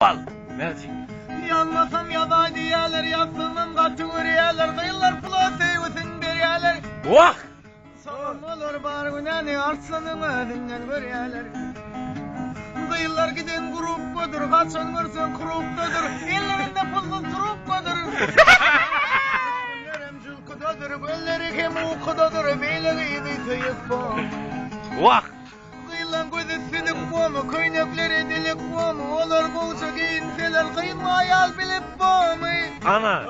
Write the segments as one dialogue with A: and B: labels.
A: bal. Merci.
B: Yanmasam yaday diyeler, yapsınım kaçır yerler, kıyılar pulası usun bir yerler.
A: Vah!
B: Sağım olur bar güneni, arslanın ödünden bir yerler. Kıyılar giden grup budur, kaçın vursun kuruptadır, ellerinde pullu turuptadır. Gönlerim cülküdadır, gönleri kim ukudadır, beyle giydi tıyık bom.
A: Vah!
B: Kıyılan gözü silik bomu, köynekleri dilik bomu, olur bolsa giyinseler, kıyma ayal bilip bomu.
A: Ana!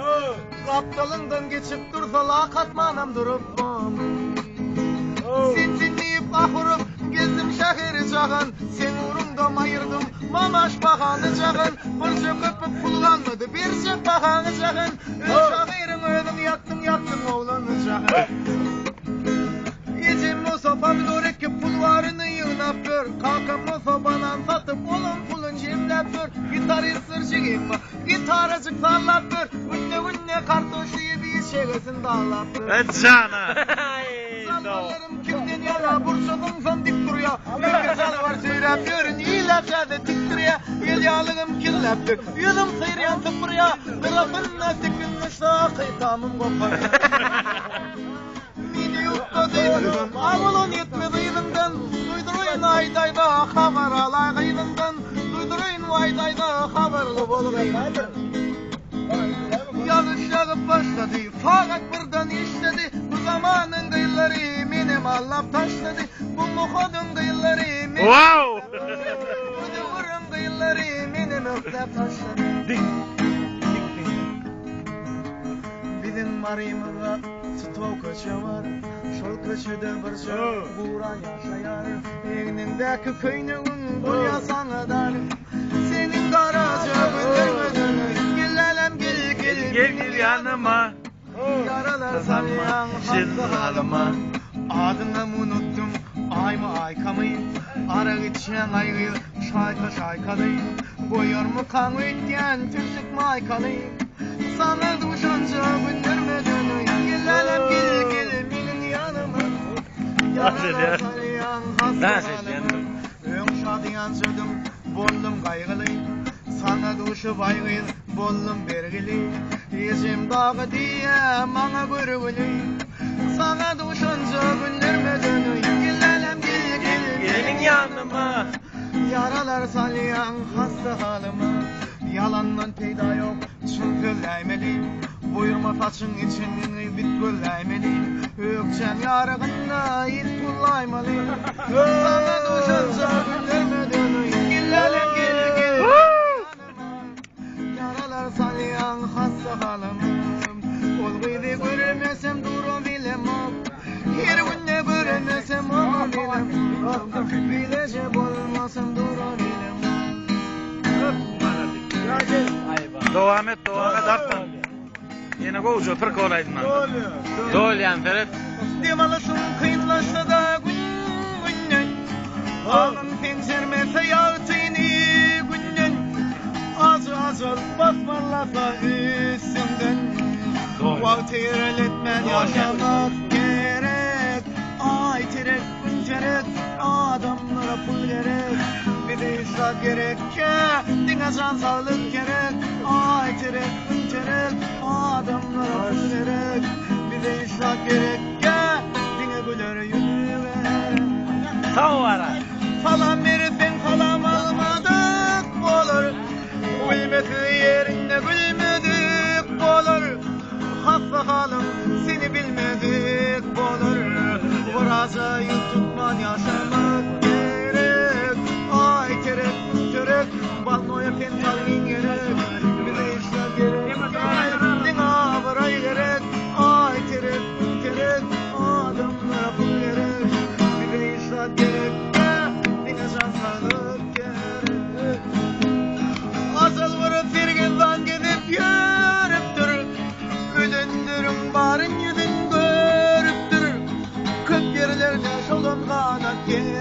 B: Kaptalından geçip dursa lakat manam durup bomu. Sincinleyip ahırıp gezdim şehri çağın, sen uğrumda ayırdım mamaş bakanı çağın. Bir şey köpük pullanmadı, bir şey bakanı çağın. Şahirin ödüm yaktım oğlanı çağın. Yiyeceğim o sopamı doğru ki pul varını yığınap gör. Kalkam o sopadan satıp olun pulun cimlep gör. Gitarı sırçıgayım bak, gitaracık sallap gör. Günne kartoşu yediği şeygesin dağlap gör.
A: Cana!
B: Sallarım kimden yana burçadın son dik duruyor. Yürgüzel var seyrep görün iyilepçede dik duruyor. El yağlığım kirleptir, yüzüm sıyıryan tıpırıyor. Tarafınla sıkılmışsa kıytamım kopar. Ağılın yetmedi yılından, duyduruyun aydayda haber alay kıyılından, duyduruyun aydayda haberli bolmayın. Yazış yağıp başladı, fakat buradan işledi, bu zamanın kıyıları benim allap taşladı, bu muhodun kıyıları benim,
A: Wow!
B: bu duvurun kıyıları benim öklep taşladı. Bizim marımıza stok köşe var, şol köşede bir şey buğra yaşayar. Egnindeki köyünün bul yasanıdan, senin karaca göndermeden gel
A: Gel yanıma.
B: yaralar salyan hasta halıma. Adını unuttum, ay mı ay kamayı, ara geçen aygı şaykalı. Boyar mı kan ötken türsük maykalı. Sana duşanca göndermeden gel benim yanıma. Yaralar salyan hasta halıma. Ön şadiyan sürdüm, bollum kaygılı. Sana duşu baygı, bollum bergili. Yüzüm dağı diye bana görgülü. Sana duşanca göndermeden gel
A: Gelin yanıma.
B: Yaralar salyan hasta halıma. Yalandan peyda yok çünkü läymeli. Buyurma saçın için bit gölläymeli. Ökçen yarığında it kullaymalı. Sana duşanca göndermeden gel yaralar salyan hasta halıma. Ol gıydı görmesem duru bilemem. Her günde görmesem onu bilemem. Bilecek olmasam duru bilemem.
A: Devam et artma. Yine kovucu tırk olaydın lan. Dol yani Ferhat.
B: Demalışım kıyınlaşsa da günden. Ağın pencermese yağtığını günden. Azal basmarlasa üstünden. Vakti ilerletmen yaşamak gerek. Ay terek güncerek, adamlara pul gerek. Bir de işrak gerek ki, dine can sağlık gerek. Ay terek güncerek, adamlara pul gerek. Bir de işrak gerek ki, dine güler yürüver.
A: Tam vara.
B: Falan verirsen falan almadık olur. Gülmesi yerinde gülmedik olur. Hasta halim seni bilmedik olur. Burası tutman yaşamak gerek. Ay gerek, gerek. Balnoya pentalin gerek. Bir de işler gerek. Dina varay gerek. Ay gerek, gerek. Adamlara pul gerek. Bir de işler gerek. Dina can sağlık gerek. Asıl vurup firgizden gidip yürüptür. Ödündürüm barın yüzün görüptür. Kök yerlerde şolun kanat gerek.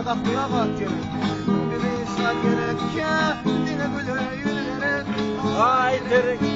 B: kapıya bakıyor. Bir insan gerek ya, dine güle yürüyerek.
C: Ay terek